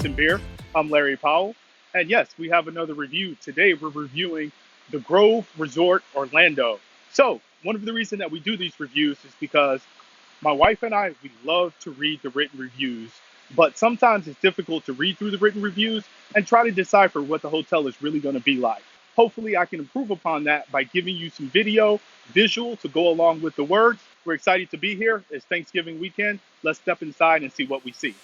FitnessNBeer. I'm Larry Powell. And yes, we have another review. Today we're reviewing the Grove Resort Orlando. So, one of the reasons that we do these reviews is because my wife and I, we love to read the written reviews, but sometimes it's difficult to read through the written reviews and try to decipher what the hotel is really going to be like. Hopefully, I can improve upon that by giving you some visual to go along with the words. We're excited to be here. It's Thanksgiving weekend. Let's step inside and see what we see.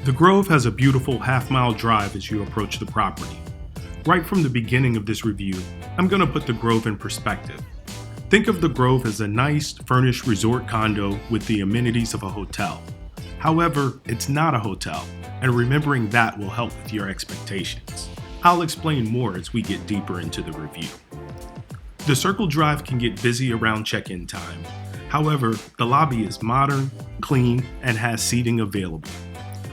The Grove has a beautiful half-mile drive as you approach the property. Right from the beginning of this review, I'm going to put the Grove in perspective. Think of the Grove as a nice, furnished resort condo with the amenities of a hotel. However, it's not a hotel, and remembering that will help with your expectations. I'll explain more as we get deeper into the review. The Circle Drive can get busy around check-in time. However, the lobby is modern, clean, and has seating available.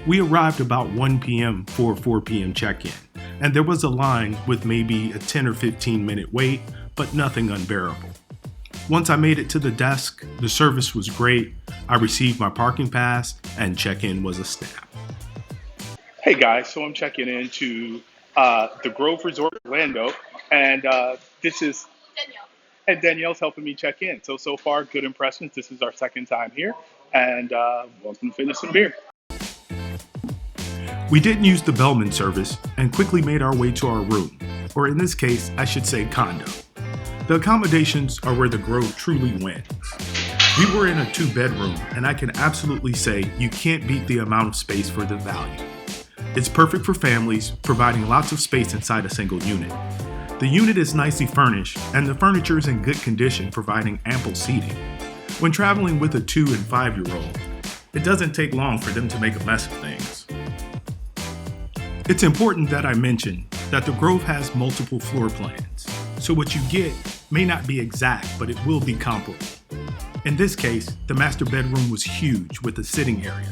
We arrived about 1 p.m. for a 4 p.m. check-in, and there was a line with maybe a 10 or 15 minute wait, but nothing unbearable. Once I made it to the desk, the service was great, I received my parking pass, and check-in was a snap. Hey guys, so I'm checking into the Grove Resort Orlando, and this is Danielle. And Danielle's helping me check in. So far, good impressions. This is our second time here, and welcome to FitnessNBeer. We didn't use the bellman service and quickly made our way to our room, or in this case, I should say condo. The accommodations are where the Grove truly wins. We were in a 2-bedroom, and I can absolutely say you can't beat the amount of space for the value. It's perfect for families, providing lots of space inside a single unit. The unit is nicely furnished, and the furniture is in good condition, providing ample seating. When traveling with a 2 and 5-year-old, it doesn't take long for them to make a mess of things. It's important that I mention that the Grove has multiple floor plans, so what you get may not be exact, but it will be comparable. In this case, the master bedroom was huge with a sitting area.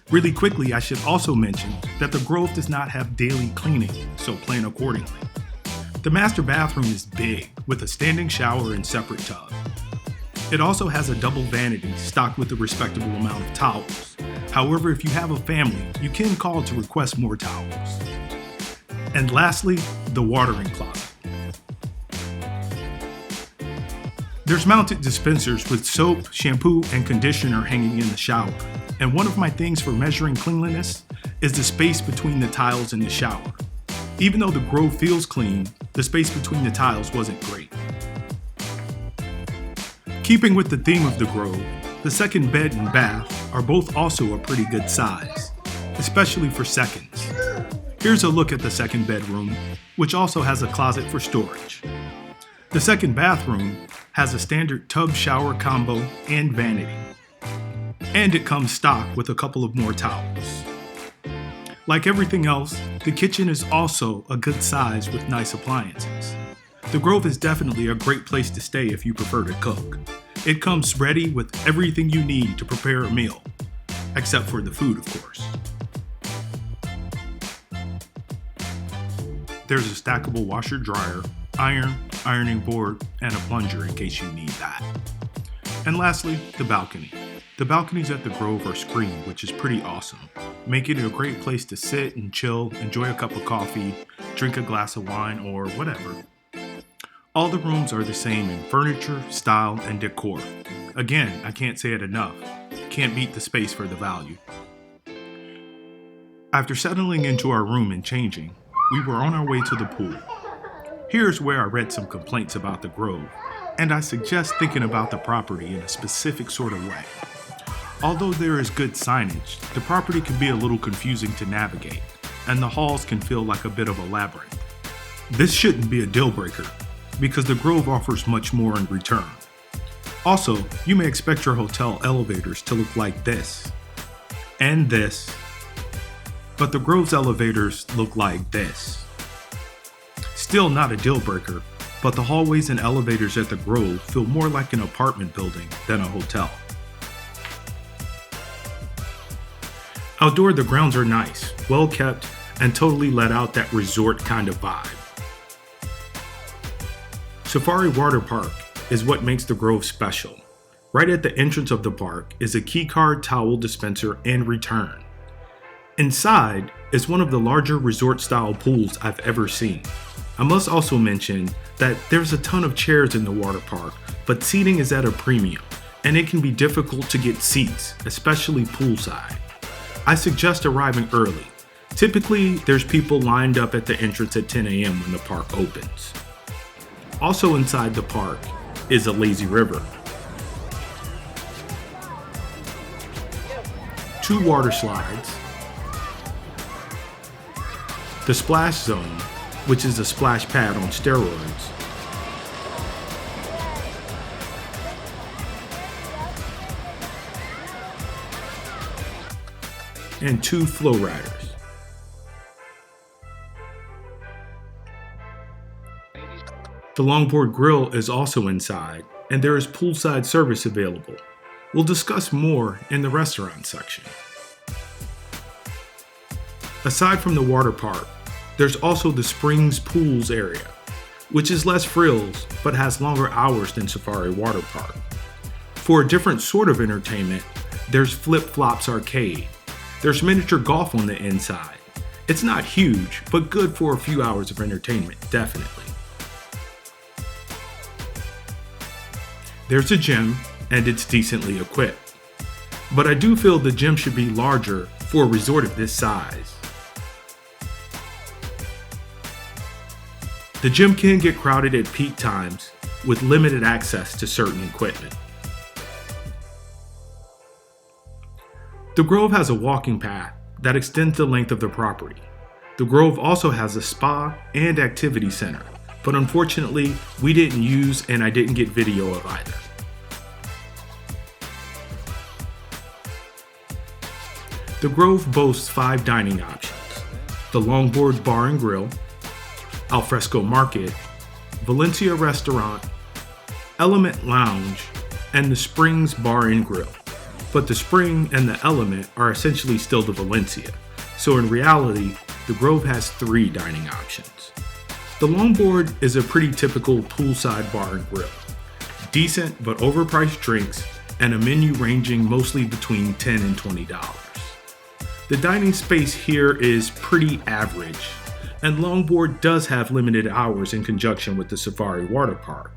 Really quickly, I should also mention that the Grove does not have daily cleaning, so plan accordingly. The master bathroom is big, with a standing shower and separate tub. It also has a double vanity stocked with a respectable amount of towels. However, if you have a family, you can call to request more towels. And lastly, the watering closet. There's mounted dispensers with soap, shampoo, and conditioner hanging in the shower. And one of my things for measuring cleanliness is the space between the tiles in the shower. Even though the Grove feels clean, the space between the tiles wasn't great. Keeping with the theme of the Grove, the second bed and bath are both also a pretty good size, especially for seconds. Here's a look at the second bedroom, which also has a closet for storage. The second bathroom has a standard tub shower combo and vanity. And it comes stocked with a couple of more towels. Like everything else, the kitchen is also a good size with nice appliances. The Grove is definitely a great place to stay if you prefer to cook. It comes ready with everything you need to prepare a meal, except for the food, of course. There's a stackable washer dryer, iron, ironing board, and a plunger in case you need that. And lastly, the balcony. The balconies at the Grove are screened, which is pretty awesome, making it a great place to sit and chill, enjoy a cup of coffee, drink a glass of wine, or whatever. All the rooms are the same in furniture, style, and decor. Again, I can't say it enough. Can't beat the space for the value. After settling into our room and changing, we were on our way to the pool. Here's where I read some complaints about the Grove, and I suggest thinking about the property in a specific sort of way. Although there is good signage, the property can be a little confusing to navigate, and the halls can feel like a bit of a labyrinth. This shouldn't be a deal breaker, because the Grove offers much more in return. Also, you may expect your hotel elevators to look like this, and this, but the Grove's elevators look like this. Still not a deal breaker, but the hallways and elevators at the Grove feel more like an apartment building than a hotel. Outdoor, the grounds are nice, well kept, and totally let out that resort kind of vibe. Safari Water Park is what makes the Grove special. Right at the entrance of the park is a keycard towel dispenser and return. Inside is one of the larger resort-style pools I've ever seen. I must also mention that there's a ton of chairs in the water park, but seating is at a premium, and it can be difficult to get seats, especially poolside. I suggest arriving early. Typically, there's people lined up at the entrance at 10 a.m. when the park opens. Also inside the park is a lazy river. 2 water slides, the splash zone, which is a splash pad on steroids, and 2 flow riders. The longboard grill is also inside, and there is poolside service available. We'll discuss more in the restaurant section. Aside from the water park, there's also the Springs Pools area, which is less frills but has longer hours than Safari Water Park. For a different sort of entertainment, there's Flip Flops Arcade. There's miniature golf on the inside. It's not huge, but good for a few hours of entertainment, definitely. There's a gym, and it's decently equipped. But I do feel the gym should be larger for a resort of this size. The gym can get crowded at peak times with limited access to certain equipment. The Grove has a walking path that extends the length of the property. The Grove also has a spa and activity center, but unfortunately, we didn't use and I didn't get video of either. The Grove boasts 5 dining options: the Longboard Bar and Grill, Alfresco Market, Valencia Restaurant, Element Lounge, and the Springs Bar and Grill. But the Spring and the Element are essentially still the Valencia, so in reality, the Grove has 3 dining options. The Longboard is a pretty typical poolside bar and grill. Decent but overpriced drinks and a menu ranging mostly between $10 and $20. The dining space here is pretty average, and Longboard does have limited hours in conjunction with the Safari Water Park.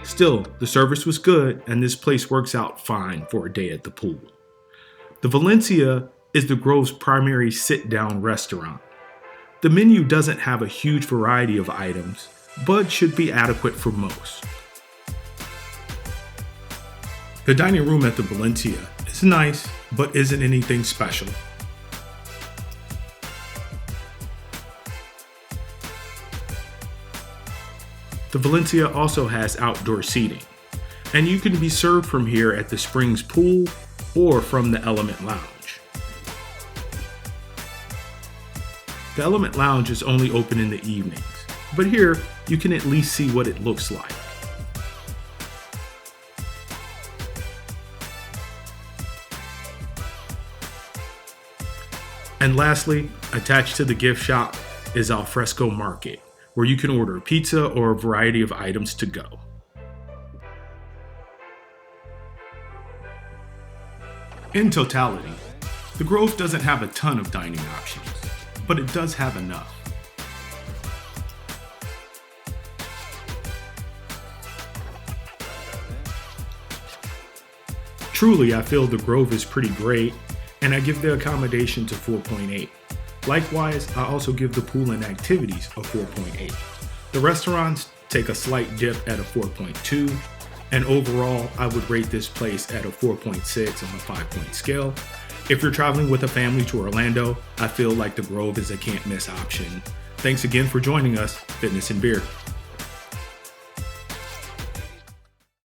Still, the service was good and this place works out fine for a day at the pool. The Valencia is the Grove's primary sit-down restaurant. The menu doesn't have a huge variety of items, but should be adequate for most. The dining room at the Valencia is nice, but isn't anything special. The Valencia also has outdoor seating, and you can be served from here at the Springs Pool or from the Element Lounge. The Element Lounge is only open in the evenings, but here you can at least see what it looks like. And lastly, attached to the gift shop is Alfresco Market, where you can order pizza or a variety of items to go. In totality, the Grove doesn't have a ton of dining options, but it does have enough. Truly, I feel the Grove is pretty great, and I give the accommodations a 4.8. Likewise, I also give the pool and activities a 4.8. The restaurants take a slight dip at a 4.2, and overall, I would rate this place at a 4.6 on a 5-point scale. If you're traveling with a family to Orlando, I feel like the Grove is a can't-miss option. Thanks again for joining us, Fitness and Beer.